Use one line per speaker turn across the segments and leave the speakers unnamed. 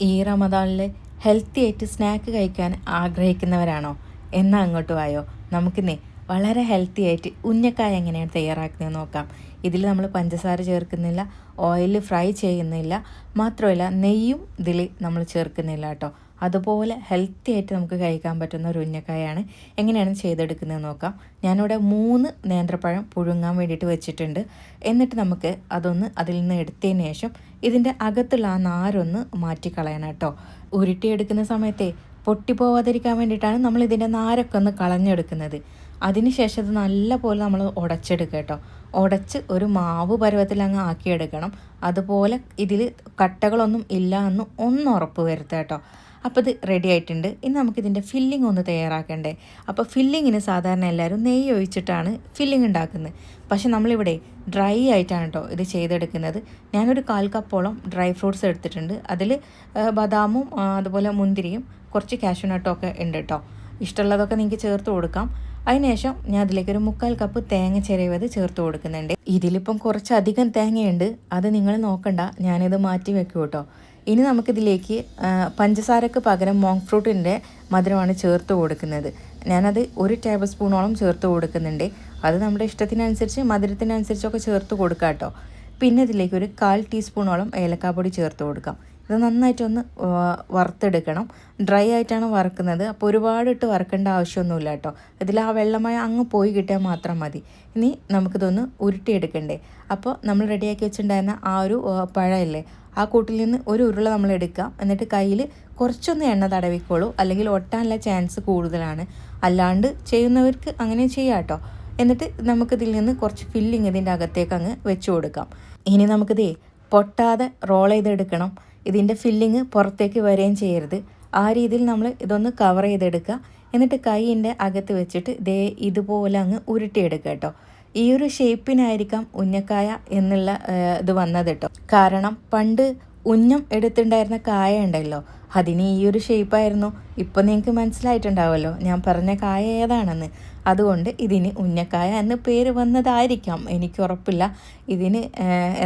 ഈ റമദാനിൽ ഹെൽത്തി ആയിട്ട് സ്നാക്ക് കഴിക്കാൻ ആഗ്രഹിക്കുന്നവരാണോ? എന്നാൽ അങ്ങോട്ട് വായോ. നമുക്കിന്നേ വളരെ ഹെൽത്തി ആയിട്ട് ഉന്നക്കായ എങ്ങനെയാണ് തയ്യാറാക്കുന്നത് നോക്കാം. ഇതിൽ നമ്മൾ പഞ്ചസാര ചേർക്കുന്നില്ല, ഓയിൽ ഫ്രൈ ചെയ്യുന്നില്ല, മാത്രമല്ല നെയ്യും ഇതിൽ നമ്മൾ ചേർക്കുന്നില്ല കേട്ടോ. അതുപോലെ ഹെൽത്തി ആയിട്ട് നമുക്ക് കഴിക്കാൻ പറ്റുന്ന ഒരു ഉന്നക്കായാണ്. എങ്ങനെയാണ് ചെയ്തെടുക്കുന്നത് നോക്കാം. ഞാനിവിടെ 3 നേന്ത്രപ്പഴം പുഴുങ്ങാൻ വേണ്ടിയിട്ട് വെച്ചിട്ടുണ്ട്. എന്നിട്ട് നമുക്ക് അതൊന്ന് അതിൽ നിന്ന് എടുത്തതിന് ശേഷം ഇതിൻ്റെ അകത്തുള്ള ആ നാരൊന്ന് മാറ്റിക്കളയണം കേട്ടോ. ഉരുട്ടിയെടുക്കുന്ന സമയത്തെ പൊട്ടിപ്പോവാതിരിക്കാൻ വേണ്ടിയിട്ടാണ് നമ്മൾ ഇതിൻ്റെ നാരൊക്കെ ഒന്ന് കളഞ്ഞെടുക്കുന്നത്. അതിനുശേഷം അത് നല്ല പോലെ നമ്മൾ ഉടച്ചെടുക്കുക കേട്ടോ. ഉടച്ച് ഒരു മാവ് പരുവത്തിൽ അങ്ങ് ആക്കിയെടുക്കണം. അതുപോലെ ഇതിൽ കട്ടകളൊന്നും ഇല്ല എന്ന് ഒന്ന് ഉറപ്പ് വരുത്തുക കേട്ടോ. അപ്പോൾ ഇത് റെഡി ആയിട്ടുണ്ട്. ഇനി നമുക്കിതിൻ്റെ ഫില്ലിംഗ് ഒന്ന് തയ്യാറാക്കണ്ടേ. അപ്പോൾ ഫില്ലിങ്ങിന് സാധാരണ എല്ലാവരും നെയ്യ് ഒഴിച്ചിട്ടാണ് ഫില്ലിംഗ് ഉണ്ടാക്കുന്നത്. പക്ഷെ നമ്മളിവിടെ ഡ്രൈ ആയിട്ടാണ് കേട്ടോ ഇത് ചെയ്തെടുക്കുന്നത്. ഞാനൊരു 1/4 കപ്പോളം ഡ്രൈ ഫ്രൂട്ട്സ് എടുത്തിട്ടുണ്ട്. അതിൽ ബദാമും അതുപോലെ മുന്തിരിയും കുറച്ച് കാഷ്യൂനട്ടും ഒക്കെ ഉണ്ട് കേട്ടോ. ഇഷ്ടമുള്ളതൊക്കെ നിങ്ങൾക്ക് ചേർത്ത് കൊടുക്കാം. അതിനുശേഷം ഞാൻ അതിലേക്ക് ഒരു 3/4 കപ്പ് തേങ്ങ ചിരവിയത് ചേർത്ത് കൊടുക്കുന്നുണ്ട്. ഇതിലിപ്പം കുറച്ചധികം തേങ്ങയുണ്ട്, അത് നിങ്ങൾ നോക്കണ്ട, ഞാനിത് മാറ്റി വെക്കും കേട്ടോ. ഇനി നമുക്കിതിലേക്ക് പഞ്ചസാരക്ക് പകരം മോങ് ഫ്രൂട്ടിൻ്റെ മധുരമാണ് ചേർത്ത് കൊടുക്കുന്നത്. ഞാനത് 1 ടേബിൾ സ്പൂണോളം ചേർത്ത് കൊടുക്കുന്നുണ്ട്. അത് നമ്മുടെ ഇഷ്ടത്തിനനുസരിച്ച് മധുരത്തിനനുസരിച്ചൊക്കെ ചേർത്ത് കൊടുക്കാം കേട്ടോ. പിന്നെ ഇതിലേക്ക് ഒരു 1/4 ടീസ്പൂണോളം ഏലക്കാപ്പൊടി ചേർത്ത് കൊടുക്കാം. ഇത് നന്നായിട്ടൊന്ന് വറുത്തെടുക്കണം. ഡ്രൈ ആയിട്ടാണ് വറുക്കുന്നത്, അപ്പോൾ ഒരുപാട് ഇട്ട് വറുക്കേണ്ട ആവശ്യമൊന്നുമില്ല കേട്ടോ. ഇതിൽ ആ വെള്ളമയം അങ്ങ് പോയി കിട്ടിയാൽ മാത്രം മതി. ഇനി നമുക്കിതൊന്ന് ഉരുട്ടിയെടുക്കണ്ടേ. അപ്പോൾ നമ്മൾ റെഡിയാക്കി വെച്ചിട്ടുണ്ടായിരുന്ന ആ ഒരു പഴമില്ലേ, ആ കൂട്ടിൽ നിന്ന് ഒരു ഉരുള നമ്മൾ എടുക്കാം. എന്നിട്ട് കയ്യിൽ കുറച്ചൊന്ന് എണ്ണ തടവിക്കോളൂ, അല്ലെങ്കിൽ ഒട്ടാനുള്ള ചാൻസ് കൂടുതലാണ്. അല്ലാണ്ട് ചെയ്യുന്നവർക്ക് അങ്ങനെ ചെയ്യാം കേട്ടോ. എന്നിട്ട് നമുക്കിതിൽ നിന്ന് കുറച്ച് ഫില്ലിങ് ഇതിൻ്റെ അകത്തേക്ക് അങ്ങ് വെച്ച് കൊടുക്കാം. ഇനി നമുക്കിത് പൊട്ടാതെ റോൾ ചെയ്തെടുക്കണം. ഇതിൻ്റെ ഫില്ലിങ് പുറത്തേക്ക് വരികയും ചെയ്യരുത്. ആ രീതിയിൽ നമ്മൾ ഇതൊന്ന് കവർ ചെയ്തെടുക്കുക. എന്നിട്ട് കൈയിൻ്റെ അകത്ത് വെച്ചിട്ട് ഇതുപോലെ അങ്ങ് ഉരുട്ടിയെടുക്കുക കേട്ടോ. ഈ ഒരു ഷേപ്പിനായിരിക്കാം ഉന്നക്കായ എന്നുള്ള ഇത് വന്നത് കേട്ടോ. കാരണം പണ്ട് ഉന്നം എടുത്തിട്ടുണ്ടായിരുന്ന കായ ഉണ്ടല്ലോ, അതിന് ഈ ഒരു ഷേപ്പായിരുന്നു. ഇപ്പം നിങ്ങൾക്ക് മനസ്സിലായിട്ടുണ്ടാവുമല്ലോ ഞാൻ പറഞ്ഞ കായ ഏതാണെന്ന്. അതുകൊണ്ട് ഇതിന് ഉന്നക്കായ എന്ന് പേര് വന്നതായിരിക്കാം, എനിക്ക് ഉറപ്പില്ല. ഇതിന്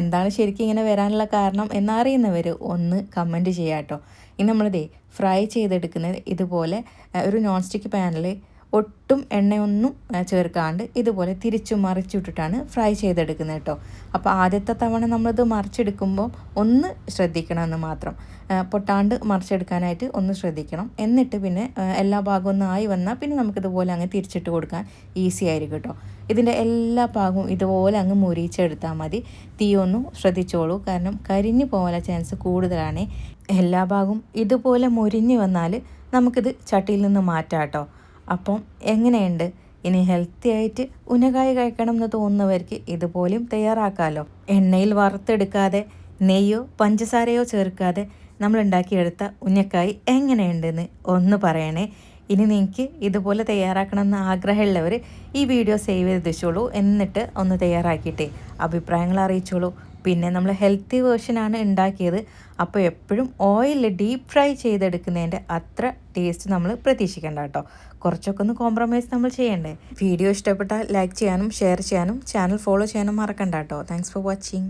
എന്താണ് ശരിക്കും ഇങ്ങനെ വരാനുള്ള കാരണം എന്നറിയുന്നവർ ഒന്ന് കമൻറ്റ് ചെയ്യാം കേട്ടോ. ഇനി നമ്മളിതേ ഫ്രൈ ചെയ്തെടുക്കുന്നത് ഇതുപോലെ ഒരു നോൺ സ്റ്റിക്ക് പാനിൽ ഒട്ടും എണ്ണയൊന്നും ചേർക്കാണ്ട് ഇതുപോലെ തിരിച്ചു മറിച്ചിട്ടിട്ടാണ് ഫ്രൈ ചെയ്തെടുക്കുന്നത് കേട്ടോ. അപ്പോൾ ആദ്യത്തെ തവണ നമ്മളിത് മറിച്ചെടുക്കുമ്പോൾ ഒന്ന് ശ്രദ്ധിക്കണമെന്ന് മാത്രം, പൊട്ടാണ്ട് മറിച്ചെടുക്കാനായിട്ട് ഒന്ന് ശ്രദ്ധിക്കണം. എന്നിട്ട് പിന്നെ എല്ലാ ഭാഗവും ഒന്ന് ആയി വന്നാൽ പിന്നെ നമുക്കിതുപോലെ അങ്ങ് തിരിച്ചിട്ട് കൊടുക്കാൻ ഈസി ആയിരിക്കും കേട്ടോ. ഇതിൻ്റെ എല്ലാ ഭാഗവും ഇതുപോലെ അങ്ങ് മുരിച്ചെടുത്താൽ മതി. തീയൊന്നും ശ്രദ്ധിച്ചോളൂ, കാരണം കരിഞ്ഞു പോകാനുള്ള ചാൻസ് കൂടുതലാണ്. എല്ലാ ഭാഗവും ഇതുപോലെ മുരിഞ്ഞ് വന്നാൽ നമുക്കിത് ചട്ടിയിൽ നിന്ന് മാറ്റാം കേട്ടോ. അപ്പം എങ്ങനെയുണ്ട്? ഇനി ഹെൽത്തി ആയിട്ട് ഉന്നക്കായ കഴിക്കണം എന്ന് തോന്നുന്നവർക്ക് ഇതുപോലെയും തയ്യാറാക്കാമല്ലോ. എണ്ണയിൽ വറുത്തെടുക്കാതെ നെയ്യോ പഞ്ചസാരയോ ചേർക്കാതെ നമ്മൾ ഉണ്ടാക്കിയെടുത്ത ഉന്നക്കായ എങ്ങനെയുണ്ടെന്ന് ഒന്ന് പറയണേ. ഇനി നിങ്ങൾക്ക് ഇതുപോലെ തയ്യാറാക്കണമെന്ന് ആഗ്രഹമുള്ളവർ ഈ വീഡിയോ സേവ് ചെയ്ത് വെച്ചോളൂ. എന്നിട്ട് ഒന്ന് തയ്യാറാക്കിയിട്ടേ അഭിപ്രായങ്ങൾ അറിയിച്ചോളൂ. പിന്നെ നമ്മൾ ഹെൽത്തി വേർഷനാണ് ഉണ്ടാക്കിയത്. അപ്പോൾ എപ്പോഴും ഓയിലിൽ ഡീപ്പ് ഫ്രൈ ചെയ്തെടുക്കുന്നതിൻ്റെ അത്ര ടേസ്റ്റ് നമ്മൾ പ്രതീക്ഷിക്കേണ്ട കേട്ടോ. കുറച്ചൊക്കെ ഒന്ന് കോംപ്രമൈസ് നമ്മൾ ചെയ്യണ്ടേ. വീഡിയോ ഇഷ്ടപ്പെട്ടാൽ ലൈക്ക് ചെയ്യാനും ഷെയർ ചെയ്യാനും ചാനൽ ഫോളോ ചെയ്യാനും മറക്കണ്ട കേട്ടോ. Thanks for watching.